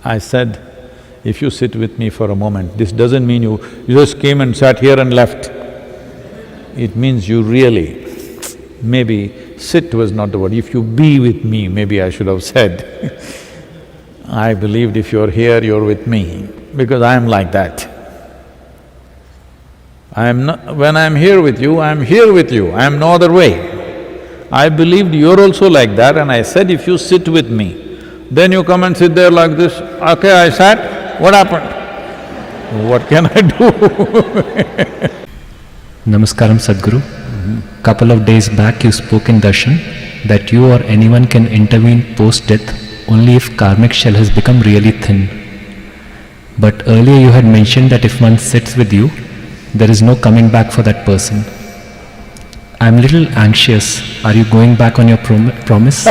I said, if you sit with me for a moment, this doesn't mean you just came and sat here and left. It means you really, maybe sit was not the word, if you be with me, maybe I should have said. I believed if you're here, you're with me, because I am like that. I am not… when I'm here with you, I'm here with you, I am no other way. I believed you're also like that and I said, if you sit with me, then you come and sit there like this, okay, I sat, what happened? What can I do? Namaskaram Sadhguru. Couple of days back you spoke in darshan that you or anyone can intervene post-death only if karmic shell has become really thin. But earlier you had mentioned that if one sits with you, there is no coming back for that person. I'm a little anxious. Are you going back on your promise?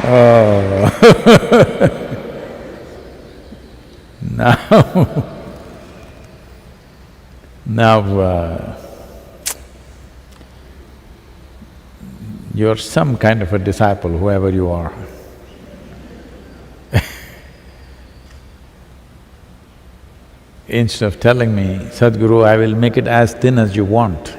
Oh. Now, you're some kind of a disciple, whoever you are. Instead of telling me, Sadhguru, I will make it as thin as you want,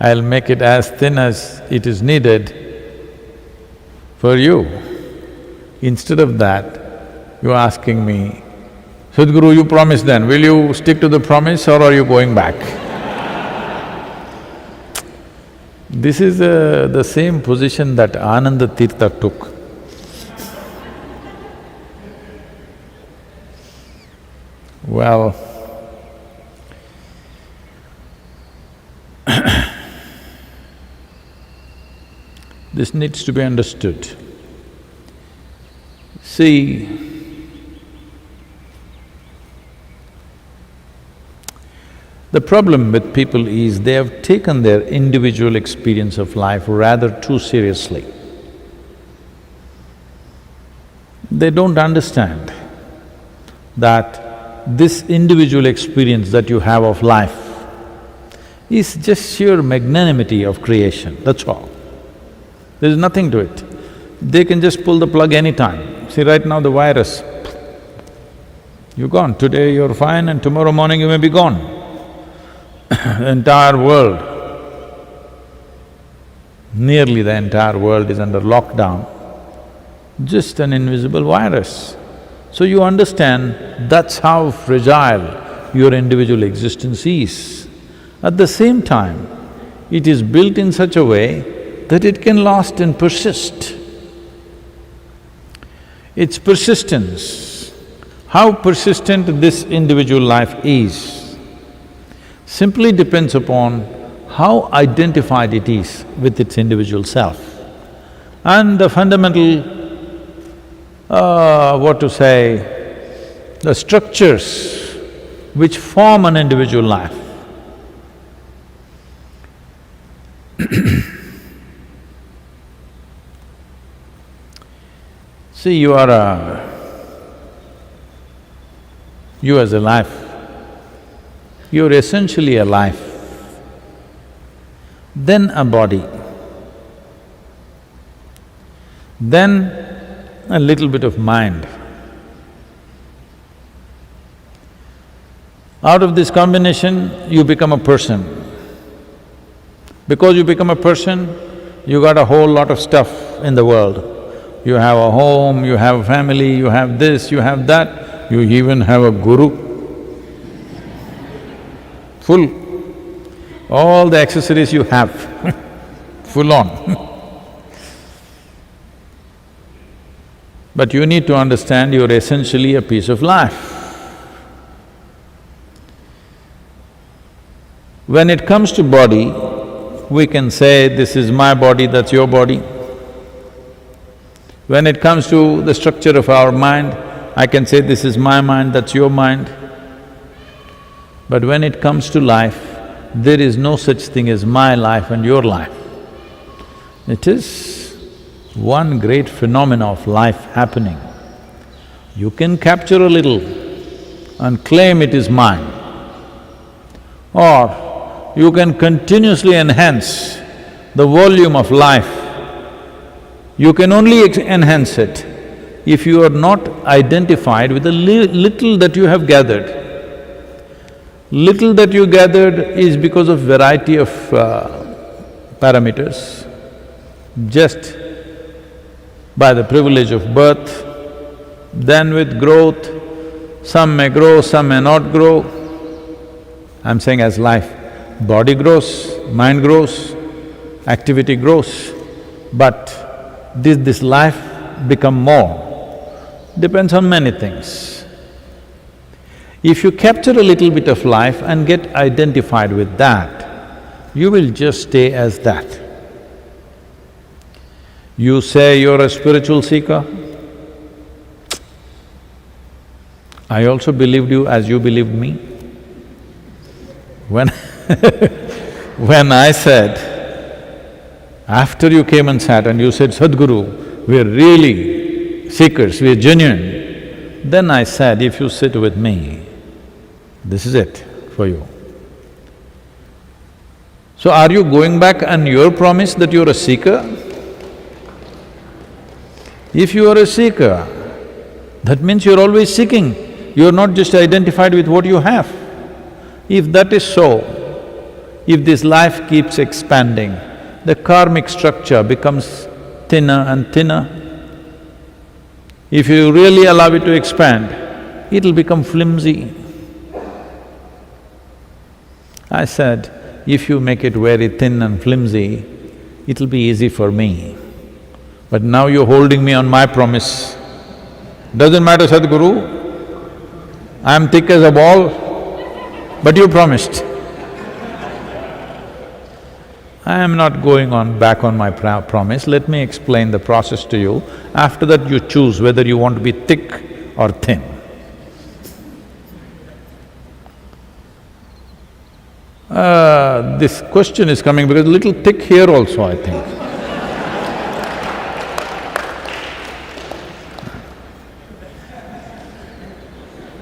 I'll make it as thin as it is needed for you. Instead of that, you're asking me, Sadhguru, you promised then, will you stick to the promise or are you going back? This is the same position that Ananda Tirtha took. Well, this needs to be understood. See, the problem with people is they have taken their individual experience of life rather too seriously. They don't understand that this individual experience that you have of life is just sheer magnanimity of creation, that's all. There's nothing to it. They can just pull the plug anytime. See, right now the virus, you're gone. Today you're fine and tomorrow morning you may be gone. The entire world, nearly the entire world is under lockdown, just an invisible virus. So you understand that's how fragile your individual existence is. At the same time, it is built in such a way that it can last and persist. Its persistence, how persistent this individual life is, simply depends upon how identified it is with its individual self. And the fundamental, the structures which form an individual life. See, you as a life, you're essentially a life, then a body, then a little bit of mind. Out of this combination, you become a person. Because you become a person, you got a whole lot of stuff in the world. You have a home, you have a family, you have this, you have that, you even have a guru. Full. All the accessories you have, full on. But you need to understand you're essentially a piece of life. When it comes to body, we can say, this is my body, that's your body. When it comes to the structure of our mind, I can say, this is my mind, that's your mind. But when it comes to life, there is no such thing as my life and your life. It is one great phenomena of life happening. You can capture a little and claim it is mine, or you can continuously enhance the volume of life. You can only enhance it if you are not identified with the little that you have gathered. Little that you gathered is because of variety of parameters. Just by the privilege of birth, then with growth, some may grow, some may not grow. I'm saying as life, body grows, mind grows, activity grows, but this life become more depends on many things. If you capture a little bit of life and get identified with that, you will just stay as that. You say you're a spiritual seeker, I also believed you as you believed me. When when I said, after you came and sat and you said, Sadhguru, we're really seekers, we're genuine, then I said, if you sit with me, this is it for you. So are you going back on your promise that you're a seeker? If you are a seeker, that means you're always seeking. You're not just identified with what you have. If that is so, if this life keeps expanding, the karmic structure becomes thinner and thinner. If you really allow it to expand, it'll become flimsy. I said, if you make it very thin and flimsy, it'll be easy for me. But now you're holding me on my promise. Doesn't matter, Sadhguru, I'm thick as a ball, but you promised. I am not going on back on my promise, let me explain the process to you. After that you choose whether you want to be thick or thin. This question is coming because a little thick here also, I think.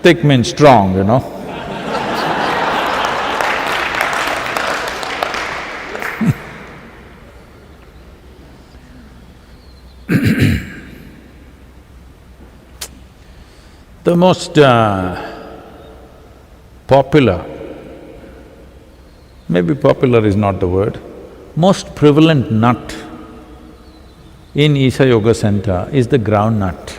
Thick means strong, you know. The most popular, maybe popular is not the word, most prevalent nut in Isha Yoga Center is the groundnut.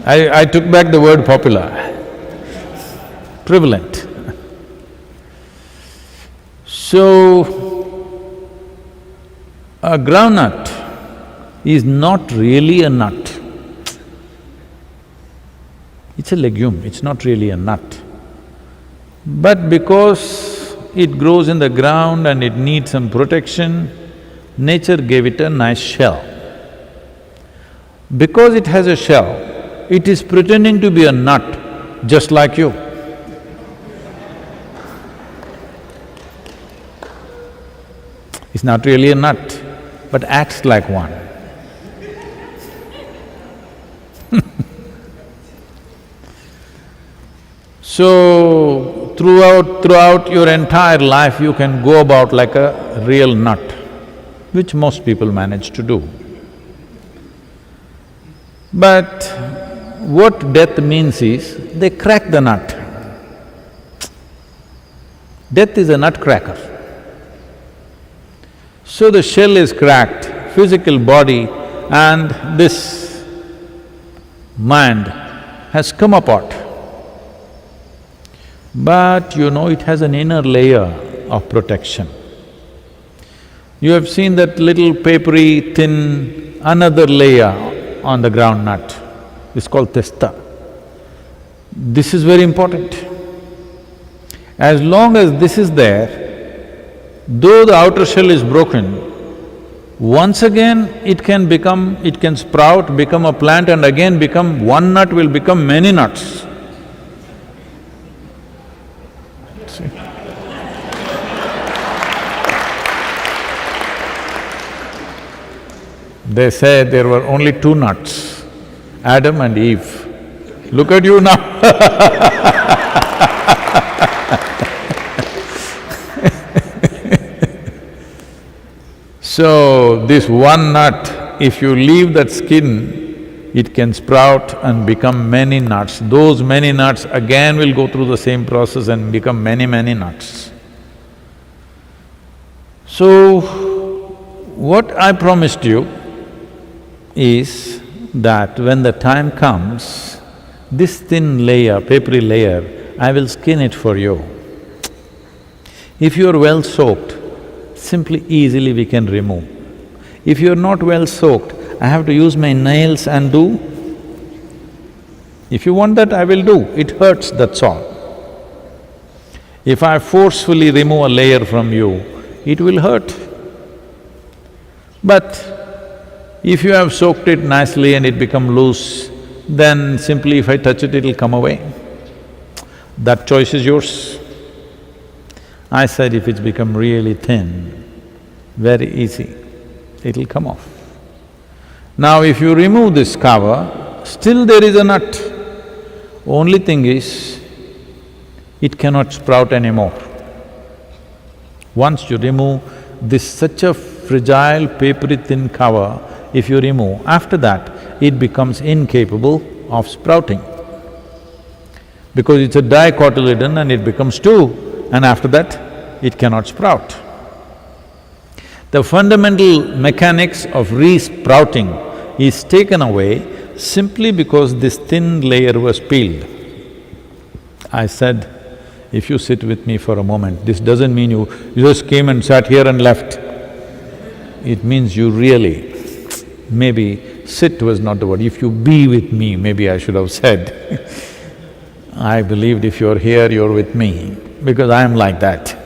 I took back the word popular, prevalent. So, a groundnut is not really a nut. It's a legume, it's not really a nut. But because it grows in the ground and it needs some protection, nature gave it a nice shell. Because it has a shell, it is pretending to be a nut, just like you. It's not really a nut, but acts like one. So, throughout your entire life, you can go about like a real nut, which most people manage to do. But what death means is, they crack the nut. Death is a nutcracker. So the shell is cracked, physical body and this mind has come apart. But you know, it has an inner layer of protection. You have seen that little papery, thin, another layer on the groundnut. It's called testa. This is very important. As long as this is there, though the outer shell is broken, once again it can sprout, become a plant and again become… one nut will become many nuts. See? They say there were only two nuts, Adam and Eve. Look at you now So, this one nut, if you leave that skin, it can sprout and become many nuts. Those many nuts again will go through the same process and become many, many nuts. So, what I promised you is that when the time comes, this thin layer, papery layer, I will skin it for you. If you are well soaked, simply easily we can remove. If you are not well soaked, I have to use my nails and do. If you want that, I will do. It hurts, that's all. If I forcefully remove a layer from you, it will hurt. But if you have soaked it nicely and it become loose, then simply if I touch it, it'll come away. That choice is yours. I said if it's become really thin, very easy, it'll come off. Now if you remove this cover, still there is a nut. Only thing is, it cannot sprout anymore. Once you remove this such a fragile, papery thin cover, if you remove, after that, it becomes incapable of sprouting. Because it's a dicotyledon and it becomes two, and after that, it cannot sprout. The fundamental mechanics of re-sprouting is taken away simply because this thin layer was peeled. I said, if you sit with me for a moment, this doesn't mean you just came and sat here and left. It means you really, maybe sit was not the word, if you be with me, maybe I should have said. I believed if you're here, you're with me, because I am like that.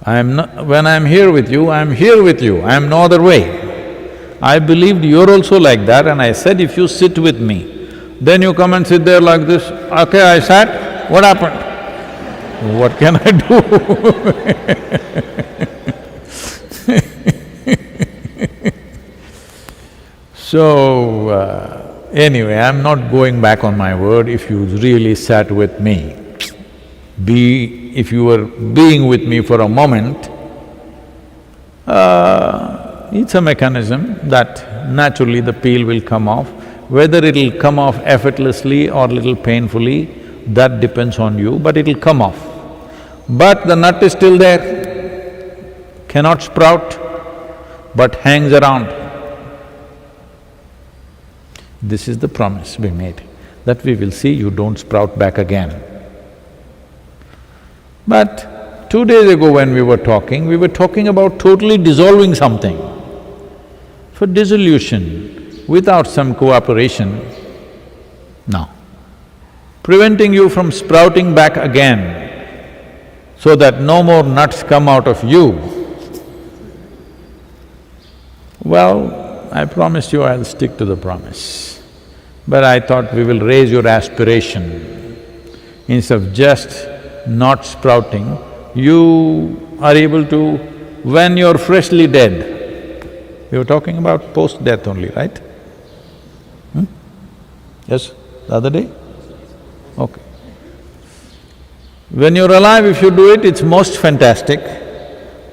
When I'm here with you, I'm here with you, I'm no other way. I believed you're also like that and I said, if you sit with me, then you come and sit there like this, okay, I sat, what happened? What can I do? So, anyway, I'm not going back on my word. If you really sat with me, if you were being with me for a moment, it's a mechanism that naturally the peel will come off. Whether it'll come off effortlessly or little painfully, that depends on you, but it'll come off. But the nut is still there, cannot sprout, but hangs around. This is the promise we made, that we will see you don't sprout back again. But 2 days ago when we were talking about totally dissolving something. For dissolution, without some cooperation, no. Preventing you from sprouting back again so that no more nuts come out of you, well, I promised you I'll stick to the promise. But I thought we will raise your aspiration. Instead of just not sprouting, you are able to, when you're freshly dead, we were talking about post-death only, right? Yes, the other day? Okay. When you're alive, if you do it, it's most fantastic,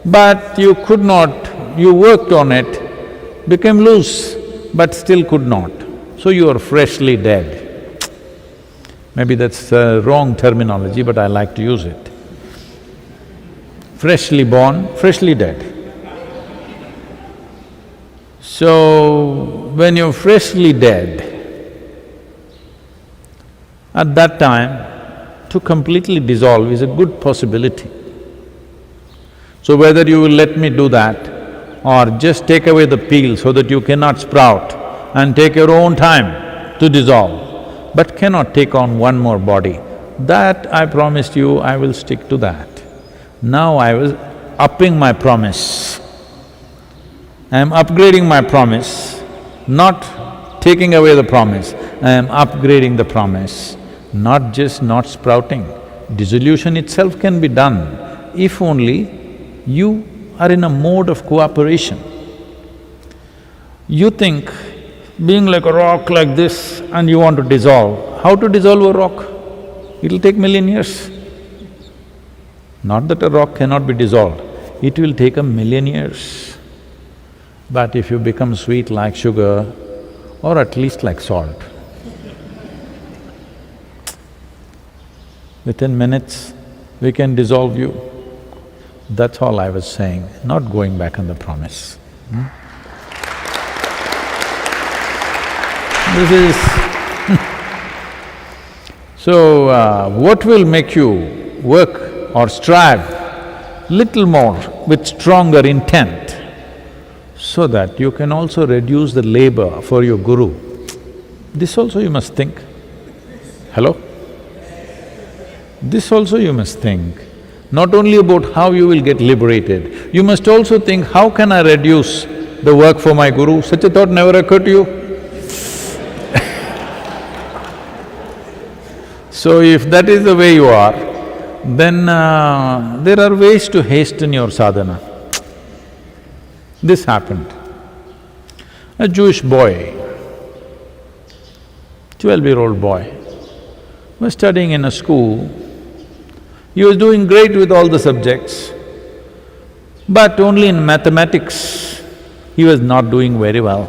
but you could not, you worked on it, became loose, but still could not. So you are freshly dead. Maybe that's a wrong terminology, but I like to use it. Freshly born, freshly dead. So, when you're freshly dead, at that time, to completely dissolve is a good possibility. So whether you will let me do that or just take away the peel so that you cannot sprout and take your own time to dissolve, but cannot take on one more body, that I promised you I will stick to that. Now I was upping my promise. I am upgrading my promise, not taking away the promise, I am upgrading the promise, not just not sprouting. Dissolution itself can be done if only you are in a mode of cooperation. You think, being like a rock like this and you want to dissolve, how to dissolve a rock? It'll take million years. Not that a rock cannot be dissolved, it will take 1,000,000 years. But if you become sweet like sugar, or at least like salt, within minutes, we can dissolve you. That's all I was saying, not going back on the promise. This is So, what will make you work or strive little more with stronger intent so that you can also reduce the labor for your guru? This also you must think. Hello? This also you must think. Not only about how you will get liberated, you must also think, how can I reduce the work for my guru? Such a thought never occurred to you? So if that is the way you are, then there are ways to hasten your sadhana. This happened. A Jewish boy, 12-year-old boy, was studying in a school. He was doing great with all the subjects, but only in mathematics he was not doing very well.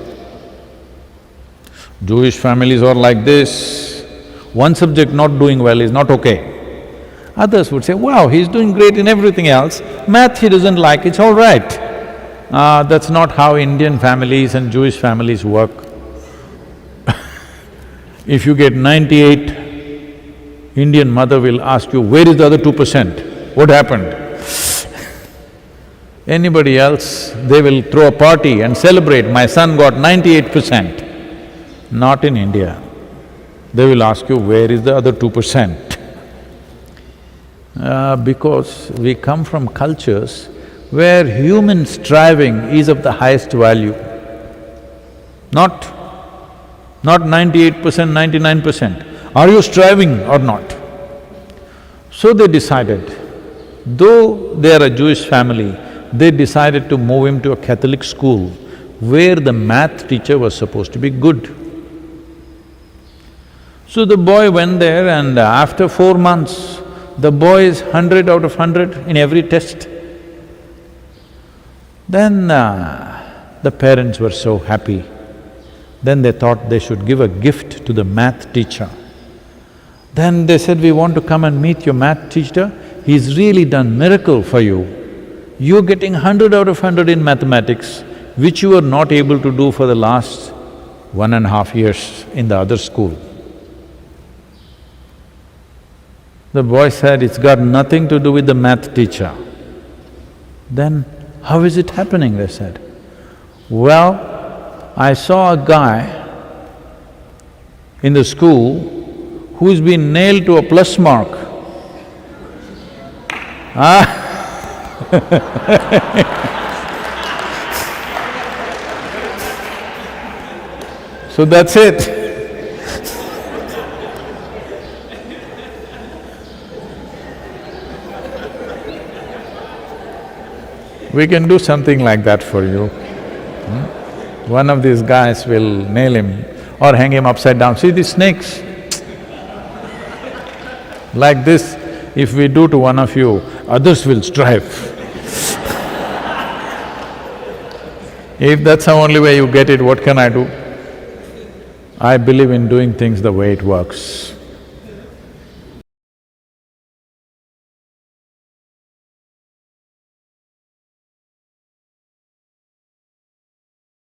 Jewish families are like this. One subject not doing well is not okay. Others would say, wow, he's doing great in everything else, math he doesn't like, it's all right. That's not how Indian families and Jewish families work. If you get 98, Indian mother will ask you, where is the other 2%? What happened? Anybody else, they will throw a party and celebrate, my son got 98%. Not in India. They will ask you, where is the other 2%? Because we come from cultures where human striving is of the highest value, not 98%, 99%. Are you striving or not? So they decided, though they are a Jewish family, they decided to move him to a Catholic school where the math teacher was supposed to be good. So the boy went there, and after 4 months, the boy is 100 out of 100 in every test. Then the parents were so happy. Then they thought they should give a gift to the math teacher. Then they said, we want to come and meet your math teacher, he's really done miracle for you. You're getting 100 out of 100 in mathematics, which you were not able to do for the last 1.5 years in the other school. The boy said, it's got nothing to do with the math teacher. Then, how is it happening, they said. Well, I saw a guy in the school who's been nailed to a plus mark. So that's it. We can do something like that for you. One of these guys will nail him or hang him upside down. See these snakes? Like this, if we do to one of you, others will strive. If that's the only way you get it, what can I do? I believe in doing things the way it works.